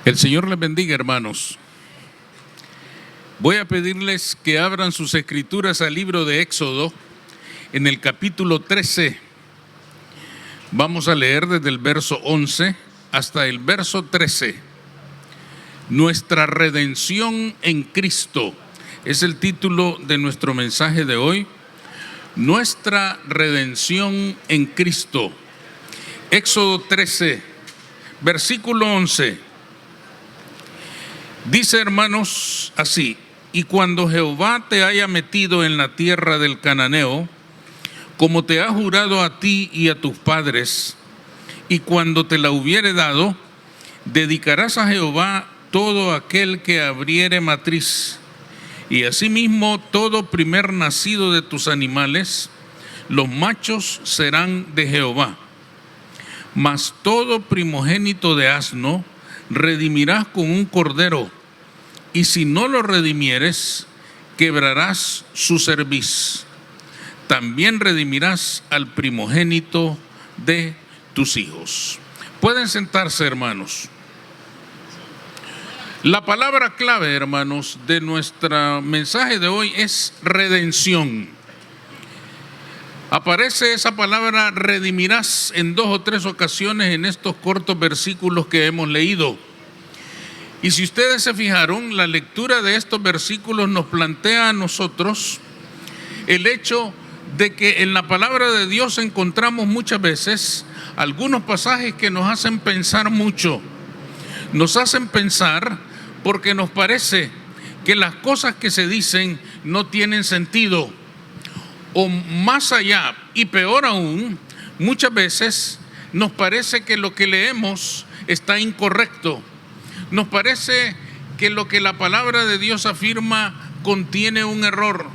El Señor les bendiga, hermanos. Voy a pedirles que abran sus escrituras al libro de Éxodo, en el capítulo 13. Vamos a leer desde el verso 11 hasta el verso 13. Nuestra redención en Cristo es el título de nuestro mensaje de hoy. Nuestra redención en Cristo. Éxodo 13, versículo 11. Dice, hermanos, así: y cuando Jehová te haya metido en la tierra del cananeo, como te ha jurado a ti y a tus padres, y cuando te la hubiere dado, dedicarás a Jehová todo aquel que abriere matriz, y asimismo todo primer nacido de tus animales, los machos serán de Jehová. Mas todo primogénito de asno redimirás con un cordero, y si no lo redimieres, quebrarás su cerviz. También redimirás al primogénito de tus hijos. Pueden sentarse, hermanos. La palabra clave, hermanos, de nuestro mensaje de hoy es redención. Aparece esa palabra redimirás en 2 o 3 ocasiones en estos cortos versículos que hemos leído. Y si ustedes se fijaron, la lectura de estos versículos nos plantea a nosotros el hecho de que en la palabra de Dios encontramos muchas veces algunos pasajes que nos hacen pensar mucho. Nos hacen pensar porque nos parece que las cosas que se dicen no tienen sentido. O más allá, y peor aún, muchas veces nos parece que lo que leemos está incorrecto. Nos parece que lo que la palabra de Dios afirma contiene un error.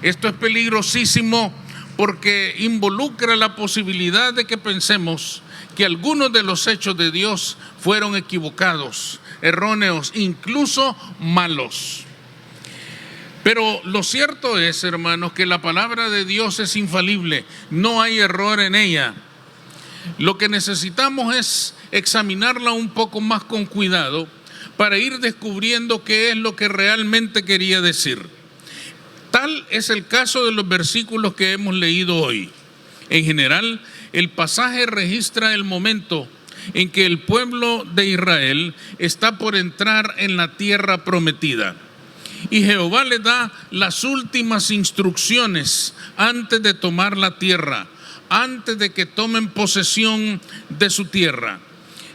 Esto es peligrosísimo porque involucra la posibilidad de que pensemos que algunos de los hechos de Dios fueron equivocados, erróneos, incluso malos. Pero lo cierto es, hermanos, que la palabra de Dios es infalible, no hay error en ella. Lo que necesitamos es examinarla un poco más con cuidado para ir descubriendo qué es lo que realmente quería decir. Tal es el caso de los versículos que hemos leído hoy. En general, el pasaje registra el momento en que el pueblo de Israel está por entrar en la tierra prometida. Y Jehová le da las últimas instrucciones antes de tomar la tierra, antes de que tomen posesión de su tierra.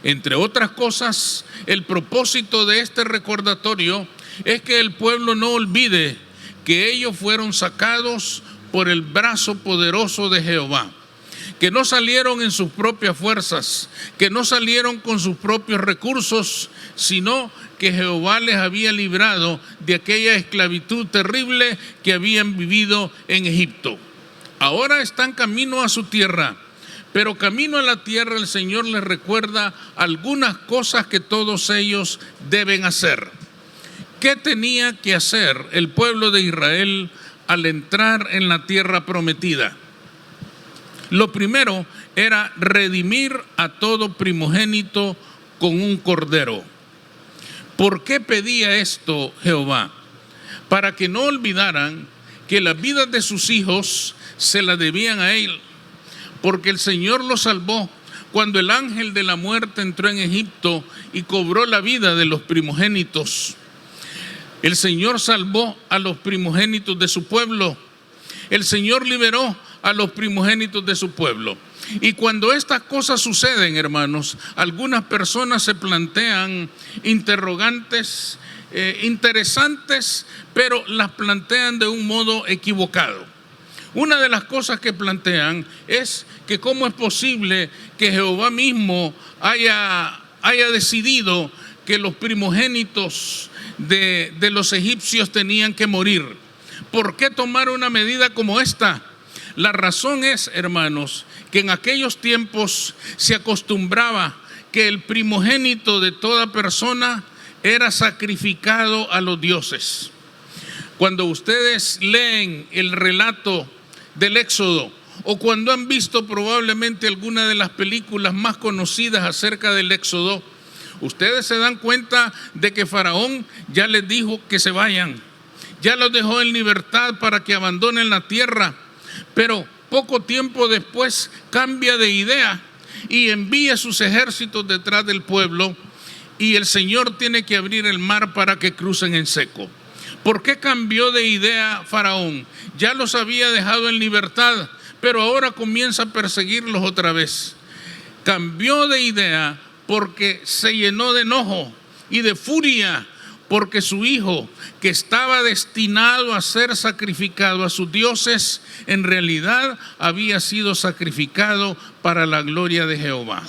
Entre otras cosas, el propósito de este recordatorio es que el pueblo no olvide que ellos fueron sacados por el brazo poderoso de Jehová, que no salieron en sus propias fuerzas, que no salieron con sus propios recursos, sino que Jehová les había librado de aquella esclavitud terrible que habían vivido en Egipto. Ahora están camino a su tierra, pero camino a la tierra el Señor les recuerda algunas cosas que todos ellos deben hacer. ¿Qué tenía que hacer el pueblo de Israel al entrar en la tierra prometida? Lo primero era redimir a todo primogénito con un cordero. ¿Por qué pedía esto Jehová? Para que no olvidaran que las vidas de sus hijos se las debían a él, porque el Señor los salvó cuando el ángel de la muerte entró en Egipto y cobró la vida de los primogénitos. El Señor salvó a los primogénitos de su pueblo. El Señor liberó a los primogénitos de su pueblo. Y cuando estas cosas suceden, hermanos, algunas personas se plantean interrogantes interesantes, pero las plantean de un modo equivocado. Una de las cosas que plantean es que cómo es posible que Jehová mismo haya decidido que los primogénitos de los egipcios tenían que morir. ¿Por qué tomar una medida como esta? La razón es, hermanos, que en aquellos tiempos se acostumbraba que el primogénito de toda persona era sacrificado a los dioses. Cuando ustedes leen el relato del Éxodo, o cuando han visto probablemente alguna de las películas más conocidas acerca del Éxodo, Ustedes se dan cuenta de que Faraón ya les dijo que se vayan, ya los dejó en libertad para que abandonen la tierra, pero poco tiempo después cambia de idea y envía sus ejércitos detrás del pueblo, y el Señor tiene que abrir el mar para que crucen en seco. ¿Por qué cambió de idea Faraón? Ya los había dejado en libertad, pero ahora comienza a perseguirlos otra vez. Cambió de idea porque se llenó de enojo y de furia, porque su hijo, que estaba destinado a ser sacrificado a sus dioses, en realidad había sido sacrificado para la gloria de Jehová.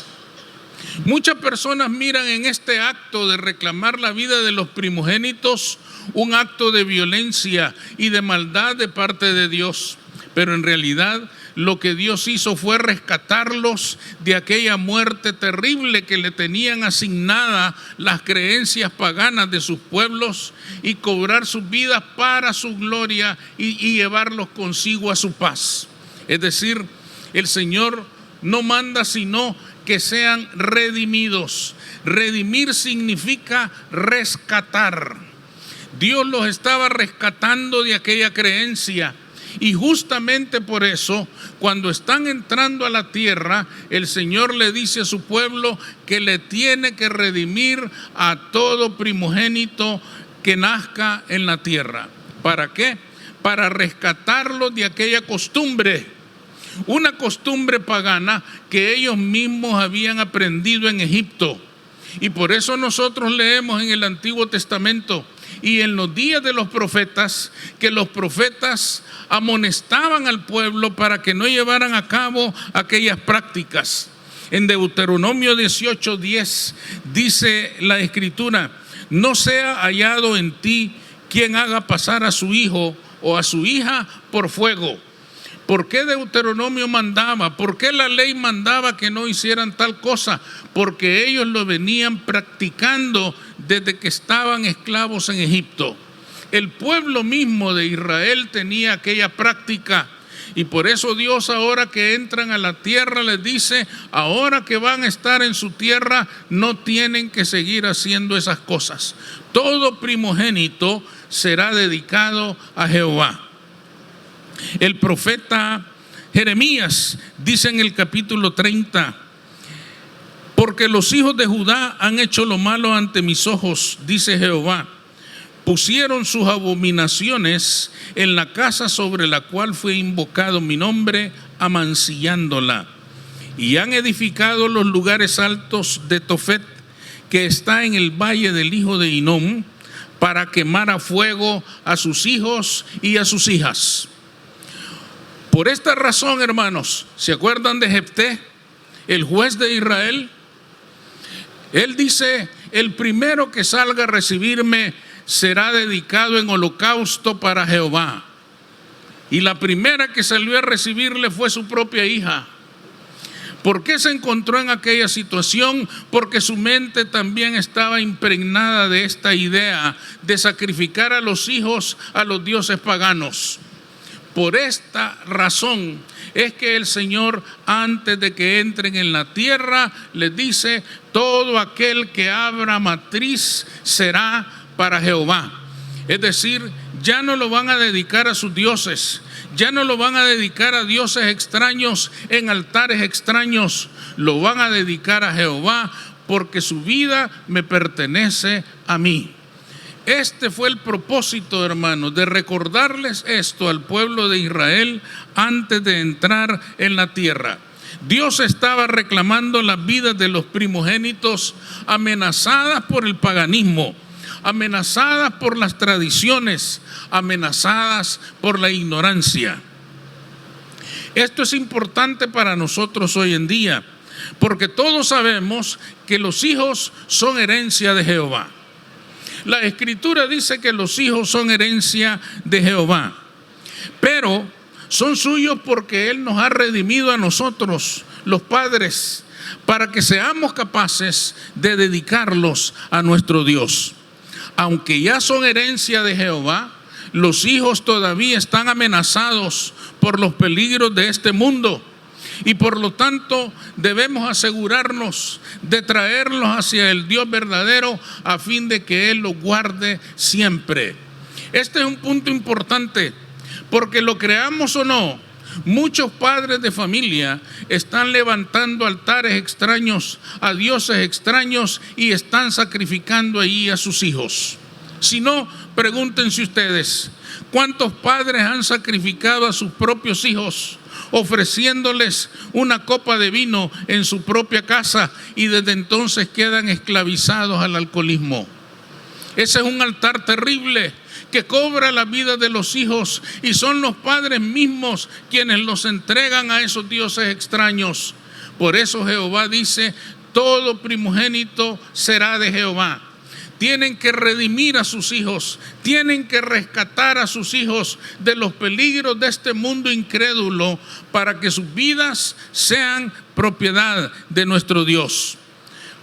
Muchas personas miran en este acto de reclamar la vida de los primogénitos un acto de violencia y de maldad de parte de Dios, pero en realidad lo que Dios hizo fue rescatarlos de aquella muerte terrible que le tenían asignada las creencias paganas de sus pueblos, y cobrar sus vidas para su gloria y llevarlos consigo a su paz. Es decir, el Señor no manda sino que sean redimidos. Redimir significa rescatar. Dios los estaba rescatando de aquella creencia, y justamente por eso, cuando están entrando a la tierra, el Señor le dice a su pueblo que le tiene que redimir a todo primogénito que nazca en la tierra. ¿Para qué? Para rescatarlos de aquella costumbre, una costumbre pagana que ellos mismos habían aprendido en Egipto. Y por eso nosotros leemos en el Antiguo Testamento y en los días de los profetas que los profetas amonestaban al pueblo para que no llevaran a cabo aquellas prácticas. En Deuteronomio 18:10 dice la Escritura: no sea hallado en ti quien haga pasar a su hijo o a su hija por fuego. ¿Por qué Deuteronomio mandaba? ¿Por qué la ley mandaba que no hicieran tal cosa? Porque ellos lo venían practicando desde que estaban esclavos en Egipto. El pueblo mismo de Israel tenía aquella práctica, y por eso Dios, ahora que entran a la tierra, les dice: ahora que van a estar en su tierra, no tienen que seguir haciendo esas cosas. Todo primogénito será dedicado a Jehová. El profeta Jeremías dice en el capítulo 30: porque los hijos de Judá han hecho lo malo ante mis ojos, dice Jehová. Pusieron sus abominaciones en la casa sobre la cual fue invocado mi nombre, amancillándola. Y han edificado los lugares altos de Tofet, que está en el valle del hijo de Hinnom, para quemar a fuego a sus hijos y a sus hijas. Por esta razón, hermanos, ¿se acuerdan de Jefté, el juez de Israel? Él dice: el primero que salga a recibirme será dedicado en holocausto para Jehová. Y la primera que salió a recibirle fue su propia hija. ¿Por qué se encontró en aquella situación? Porque su mente también estaba impregnada de esta idea de sacrificar a los hijos a los dioses paganos. Por esta razón es que el Señor, antes de que entren en la tierra, les dice: todo aquel que abra matriz será para Jehová. Es decir, ya no lo van a dedicar a sus dioses, ya no lo van a dedicar a dioses extraños en altares extraños, lo van a dedicar a Jehová, porque su vida me pertenece a mí. Este fue el propósito, hermanos, de recordarles esto al pueblo de Israel antes de entrar en la tierra. Dios estaba reclamando las vidas de los primogénitos amenazadas por el paganismo, amenazadas por las tradiciones, amenazadas por la ignorancia. Esto es importante para nosotros hoy en día, porque todos sabemos que los hijos son herencia de Jehová. La Escritura dice que los hijos son herencia de Jehová, pero son suyos porque Él nos ha redimido a nosotros, los padres, para que seamos capaces de dedicarlos a nuestro Dios. Aunque ya son herencia de Jehová, los hijos todavía están amenazados por los peligros de este mundo. Y por lo tanto debemos asegurarnos de traerlos hacia el Dios verdadero a fin de que Él los guarde siempre. Este es un punto importante, porque lo creamos o no, muchos padres de familia están levantando altares extraños a dioses extraños y están sacrificando ahí a sus hijos. Si no, pregúntense ustedes, ¿cuántos padres han sacrificado a sus propios hijos ofreciéndoles una copa de vino en su propia casa y desde entonces quedan esclavizados al alcoholismo? Ese es un altar terrible que cobra la vida de los hijos, y son los padres mismos quienes los entregan a esos dioses extraños. Por eso Jehová dice: todo primogénito será de Jehová. Tienen que redimir a sus hijos, tienen que rescatar a sus hijos de los peligros de este mundo incrédulo para que sus vidas sean propiedad de nuestro Dios.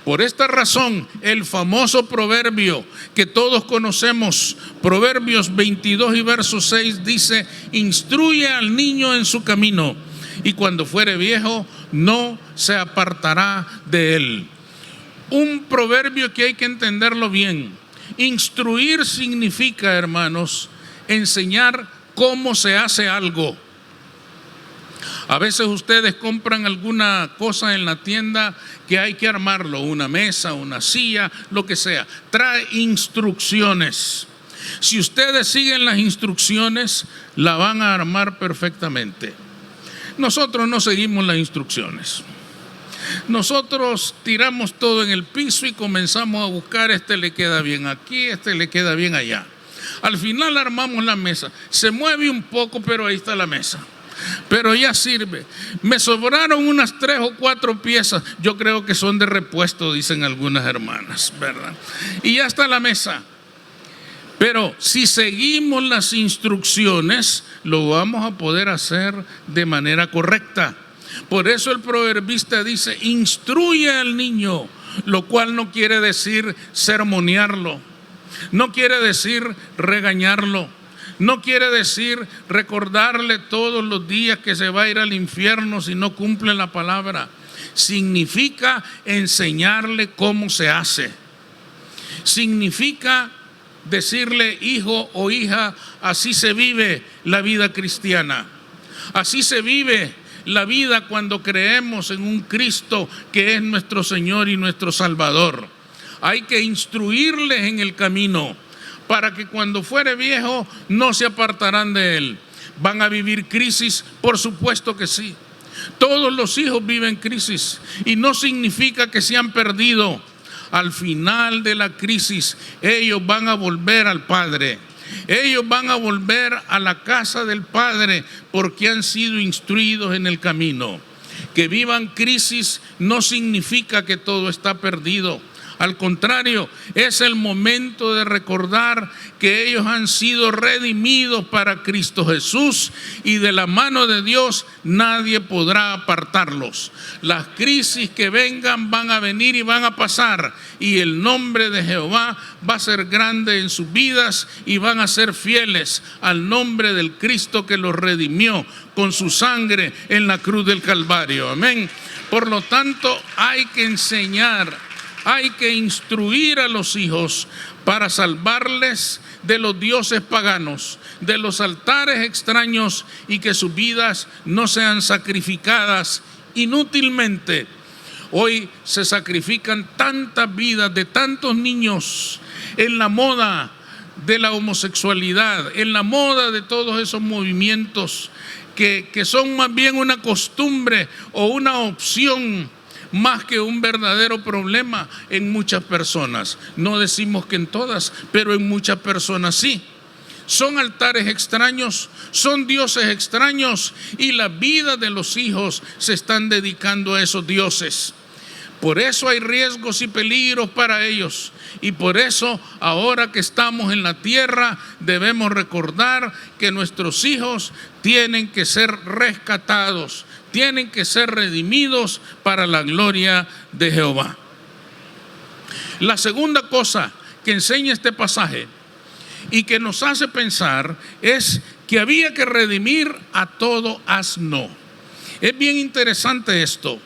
Por esta razón, el famoso proverbio que todos conocemos, Proverbios 22 y verso 6, dice: instruye al niño en su camino, y cuando fuere viejo no se apartará de él. Un proverbio que hay que entenderlo bien. Instruir significa, hermanos, enseñar cómo se hace algo. A veces ustedes compran alguna cosa en la tienda que hay que armarlo, una mesa, una silla, lo que sea. Trae instrucciones. Si ustedes siguen las instrucciones, la van a armar perfectamente. Nosotros no seguimos las instrucciones. Nosotros tiramos todo en el piso y comenzamos a buscar: este le queda bien aquí, este le queda bien allá. Al final armamos la mesa. Se mueve un poco, pero ahí está la mesa. Pero ya sirve. Me sobraron unas 3 o 4 piezas. Yo creo que son de repuesto, dicen algunas hermanas, ¿verdad? Y ya está la mesa. Pero si seguimos las instrucciones, lo vamos a poder hacer de manera correcta. Por eso el proverbista dice: instruye al niño, lo cual no quiere decir sermonearlo, no quiere decir regañarlo, no quiere decir recordarle todos los días que se va a ir al infierno si no cumple la palabra. Significa enseñarle cómo se hace. Significa decirle: hijo o hija, así se vive la vida cristiana. Así se vive la vida cuando creemos en un Cristo que es nuestro Señor y nuestro Salvador. Hay que instruirles en el camino para que cuando fuere viejo no se apartarán de él. ¿Van a vivir crisis? Por supuesto que sí. Todos los hijos viven crisis, y no significa que se han perdido. Al final de la crisis, ellos van a volver al Padre. Ellos van a volver a la casa del Padre porque han sido instruidos en el camino. Que vivan crisis no significa que todo está perdido. Al contrario, es el momento de recordar que ellos han sido redimidos para Cristo Jesús, y de la mano de Dios nadie podrá apartarlos. Las crisis que vengan van a venir y van a pasar, y el nombre de Jehová va a ser grande en sus vidas, y van a ser fieles al nombre del Cristo que los redimió con su sangre en la cruz del Calvario. Amén. Por lo tanto, hay que enseñar, hay que instruir a los hijos para salvarles de los dioses paganos, de los altares extraños, y que sus vidas no sean sacrificadas inútilmente. Hoy se sacrifican tantas vidas de tantos niños en la moda de la homosexualidad, en la moda de todos esos movimientos que son más bien una costumbre o una opción más que un verdadero problema en muchas personas. No decimos que en todas, pero en muchas personas sí. Son altares extraños, son dioses extraños, y la vida de los hijos se están dedicando a esos dioses. Por eso hay riesgos y peligros para ellos, y por eso ahora que estamos en la tierra debemos recordar que nuestros hijos tienen que ser rescatados, tienen que ser redimidos para la gloria de Jehová. La segunda cosa que enseña este pasaje y que nos hace pensar es que había que redimir a todo asno. Es bien interesante esto,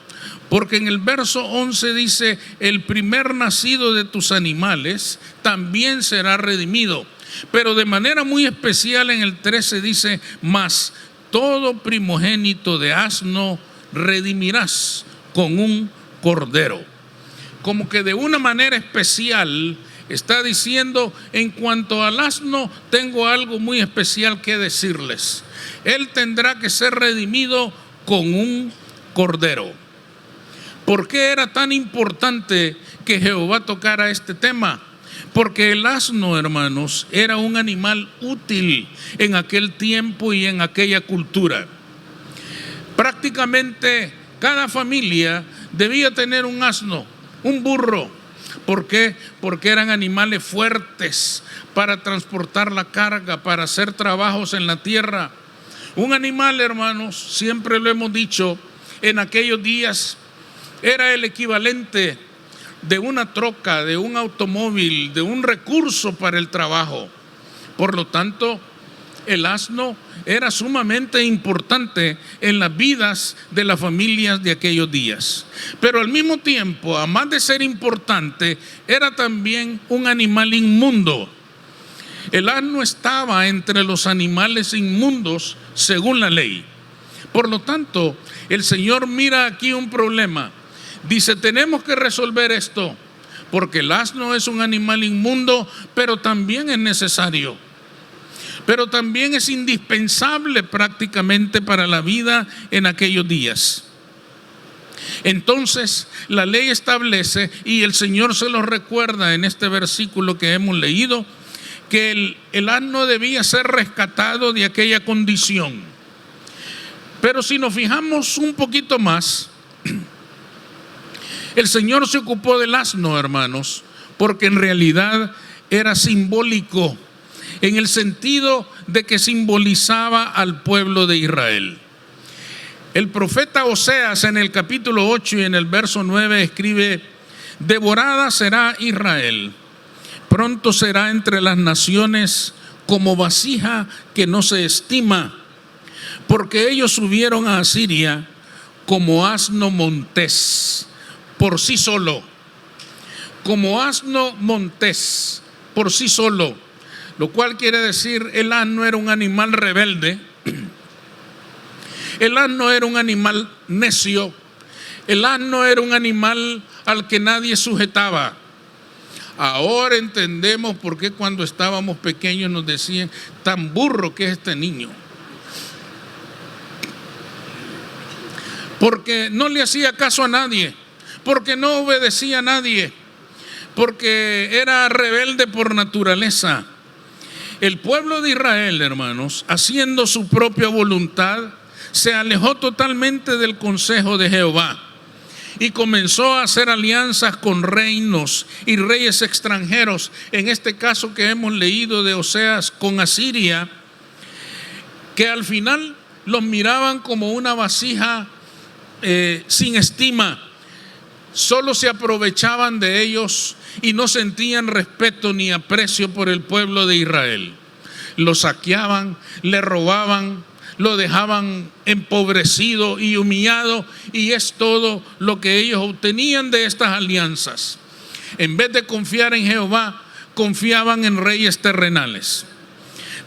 porque en el verso 11 dice: el primer nacido de tus animales también será redimido. Pero de manera muy especial en el 13 dice: mas todo primogénito de asno redimirás con un cordero. Como que de una manera especial está diciendo: en cuanto al asno, tengo algo muy especial que decirles. Él tendrá que ser redimido con un cordero. ¿Por qué era tan importante que Jehová tocara este tema? Porque el asno, hermanos, era un animal útil en aquel tiempo y en aquella cultura. Prácticamente cada familia debía tener un asno, un burro. ¿Por qué? Porque eran animales fuertes para transportar la carga, para hacer trabajos en la tierra. Un animal, hermanos, siempre lo hemos dicho, en aquellos días era el equivalente de una troca, de un automóvil, de un recurso para el trabajo. Por lo tanto, el asno era sumamente importante en las vidas de las familias de aquellos días. Pero al mismo tiempo, además de ser importante, era también un animal inmundo. El asno estaba entre los animales inmundos según la ley. Por lo tanto, el Señor mira aquí un problema. Dice: tenemos que resolver esto, porque el asno es un animal inmundo, pero también es necesario. Pero también es indispensable prácticamente para la vida en aquellos días. Entonces, la ley establece, y el Señor se lo recuerda en este versículo que hemos leído, que el asno debía ser rescatado de aquella condición. Pero si nos fijamos un poquito más, el Señor se ocupó del asno, hermanos, porque en realidad era simbólico, en el sentido de que simbolizaba al pueblo de Israel. El profeta Oseas en el capítulo 8 y en el verso 9 escribe: devorada será Israel, pronto será entre las naciones como vasija que no se estima, porque ellos subieron a Asiria como asno montés por sí solo, como asno montés por sí solo, lo cual quiere decir el asno era un animal rebelde, el asno era un animal necio, el asno era un animal al que nadie sujetaba. Ahora entendemos por qué cuando estábamos pequeños nos decían: tan burro que es este niño. Porque no le hacía caso a nadie, porque no obedecía a nadie, porque era rebelde por naturaleza. El pueblo de Israel, hermanos, haciendo su propia voluntad, se alejó totalmente del consejo de Jehová y comenzó a hacer alianzas con reinos y reyes extranjeros. En este caso que hemos leído de Oseas, con Asiria, que al final los miraban como una vasija sin estima. Solo se aprovechaban de ellos y no sentían respeto ni aprecio por el pueblo de Israel. Lo saqueaban, le robaban, lo dejaban empobrecido y humillado, y es todo lo que ellos obtenían de estas alianzas. En vez de confiar en Jehová, confiaban en reyes terrenales.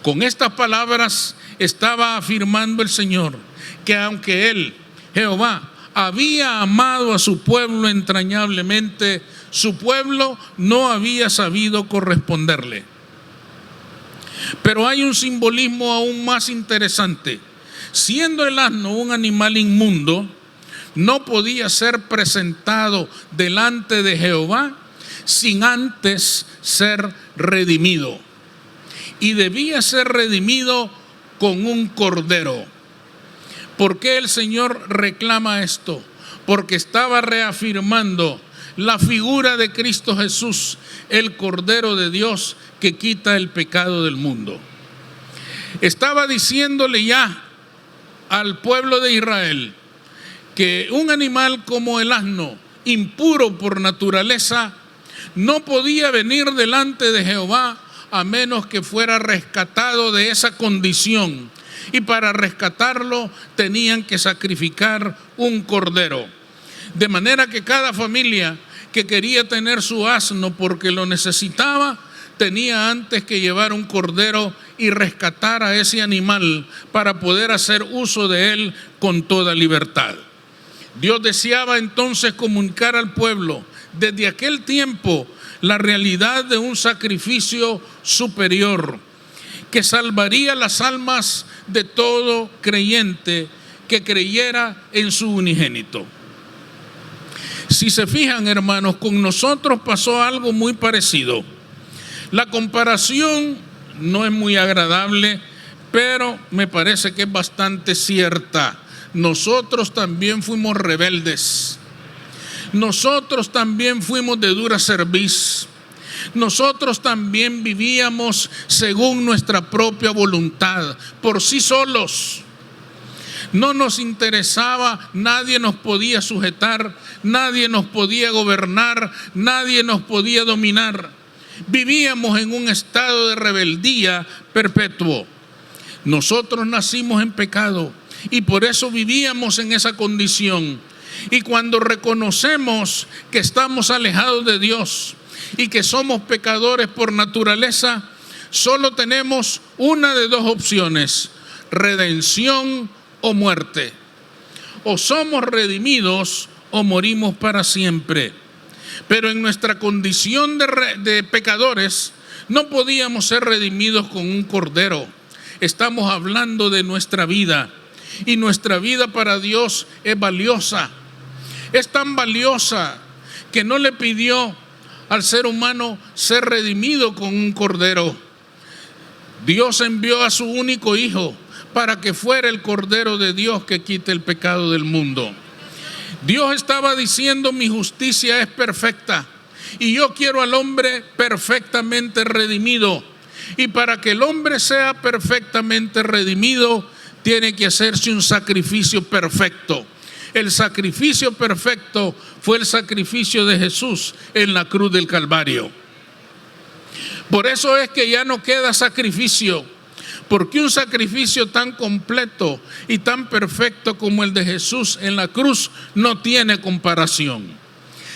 Con estas palabras estaba afirmando el Señor que aunque Él, Jehová, había amado a su pueblo entrañablemente, su pueblo no había sabido corresponderle. Pero hay un simbolismo aún más interesante. Siendo el asno un animal inmundo, no podía ser presentado delante de Jehová sin antes ser redimido. Y debía ser redimido con un cordero. ¿Por qué el Señor reclama esto? Porque estaba reafirmando la figura de Cristo Jesús, el Cordero de Dios que quita el pecado del mundo. Estaba diciéndole ya al pueblo de Israel que un animal como el asno, impuro por naturaleza, no podía venir delante de Jehová a menos que fuera rescatado de esa condición y para rescatarlo tenían que sacrificar un cordero. De manera que cada familia que quería tener su asno porque lo necesitaba, tenía antes que llevar un cordero y rescatar a ese animal para poder hacer uso de él con toda libertad. Dios deseaba entonces comunicar al pueblo desde aquel tiempo la realidad de un sacrificio superior que salvaría las almas de todo creyente que creyera en su unigénito. Si se fijan, hermanos, con nosotros pasó algo muy parecido. La comparación no es muy agradable, pero me parece que es bastante cierta. Nosotros también fuimos rebeldes. Nosotros también fuimos de dura cerviz. Nosotros también vivíamos según nuestra propia voluntad, por sí solos. No nos interesaba, nadie nos podía sujetar, nadie nos podía gobernar, nadie nos podía dominar. Vivíamos en un estado de rebeldía perpetuo. Nosotros nacimos en pecado y por eso vivíamos en esa condición. Y cuando reconocemos que estamos alejados de Dios y que somos pecadores por naturaleza, solo tenemos una de dos opciones: redención o muerte. O somos redimidos o morimos para siempre. Pero en nuestra condición de pecadores no podíamos ser redimidos con un cordero. Estamos hablando de nuestra vida, y nuestra vida para Dios es valiosa. Es tan valiosa que no le pidió al ser humano ser redimido con un cordero. Dios envió a su único Hijo para que fuera el Cordero de Dios que quite el pecado del mundo. Dios estaba diciendo: mi justicia es perfecta y yo quiero al hombre perfectamente redimido. Y para que el hombre sea perfectamente redimido, tiene que hacerse un sacrificio perfecto. El sacrificio perfecto fue el sacrificio de Jesús en la cruz del Calvario. Por eso es que ya no queda sacrificio, porque un sacrificio tan completo y tan perfecto como el de Jesús en la cruz no tiene comparación.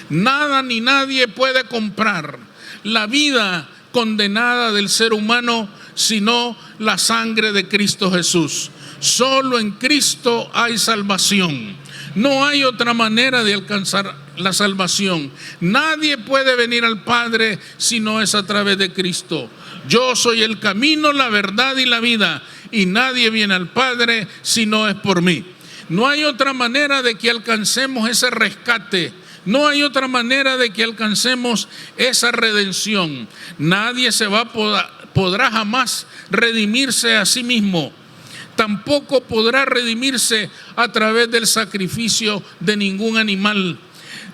Nada ni nadie puede comprar la vida condenada del ser humano sino la sangre de Cristo Jesús. Solo en Cristo hay salvación. No hay otra manera de alcanzar la salvación. Nadie puede venir al Padre si no es a través de Cristo. Yo soy el camino, la verdad y la vida, y nadie viene al Padre si no es por mí. No hay otra manera de que alcancemos ese rescate. No hay otra manera de que alcancemos esa redención. Nadie podrá jamás redimirse a sí mismo. Tampoco podrá redimirse a través del sacrificio de ningún animal,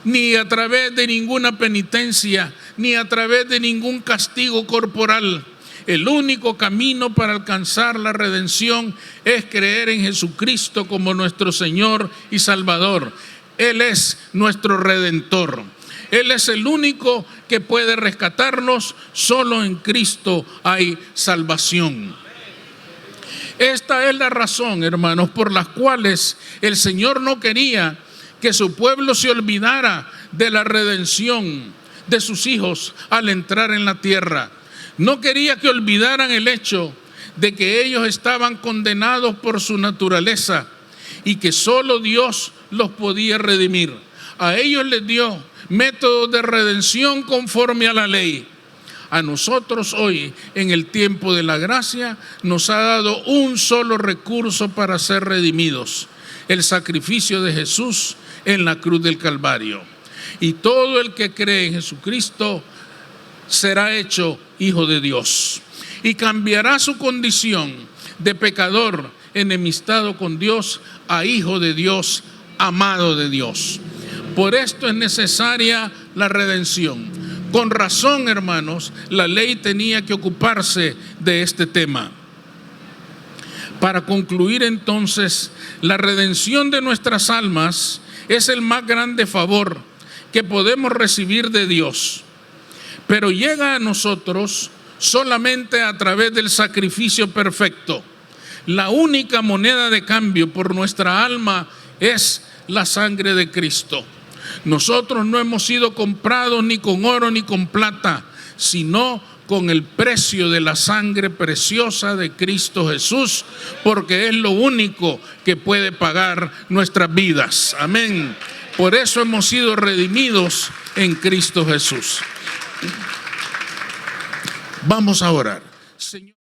ni a través de ninguna penitencia, ni a través de ningún castigo corporal. El único camino para alcanzar la redención es creer en Jesucristo como nuestro Señor y Salvador. Él es nuestro Redentor. Él es el único que puede rescatarnos. Solo en Cristo hay salvación. Esta es la razón, hermanos, por las cuales el Señor no quería que su pueblo se olvidara de la redención de sus hijos al entrar en la tierra. No quería que olvidaran el hecho de que ellos estaban condenados por su naturaleza y que solo Dios los podía redimir. A ellos les dio métodos de redención conforme a la ley. A nosotros hoy, en el tiempo de la gracia, nos ha dado un solo recurso para ser redimidos: el sacrificio de Jesús en la cruz del Calvario. Y todo el que cree en Jesucristo será hecho hijo de Dios y cambiará su condición de pecador enemistado con Dios a hijo de Dios, amado de Dios. Por esto es necesaria la redención. Con razón, hermanos, la ley tenía que ocuparse de este tema. Para concluir entonces, la redención de nuestras almas es el más grande favor que podemos recibir de Dios, pero llega a nosotros solamente a través del sacrificio perfecto. La única moneda de cambio por nuestra alma es la sangre de Cristo. Nosotros no hemos sido comprados ni con oro ni con plata, sino con el precio de la sangre preciosa de Cristo Jesús, porque es lo único que puede pagar nuestras vidas. Amén. Por eso hemos sido redimidos en Cristo Jesús. Vamos a orar. Señor.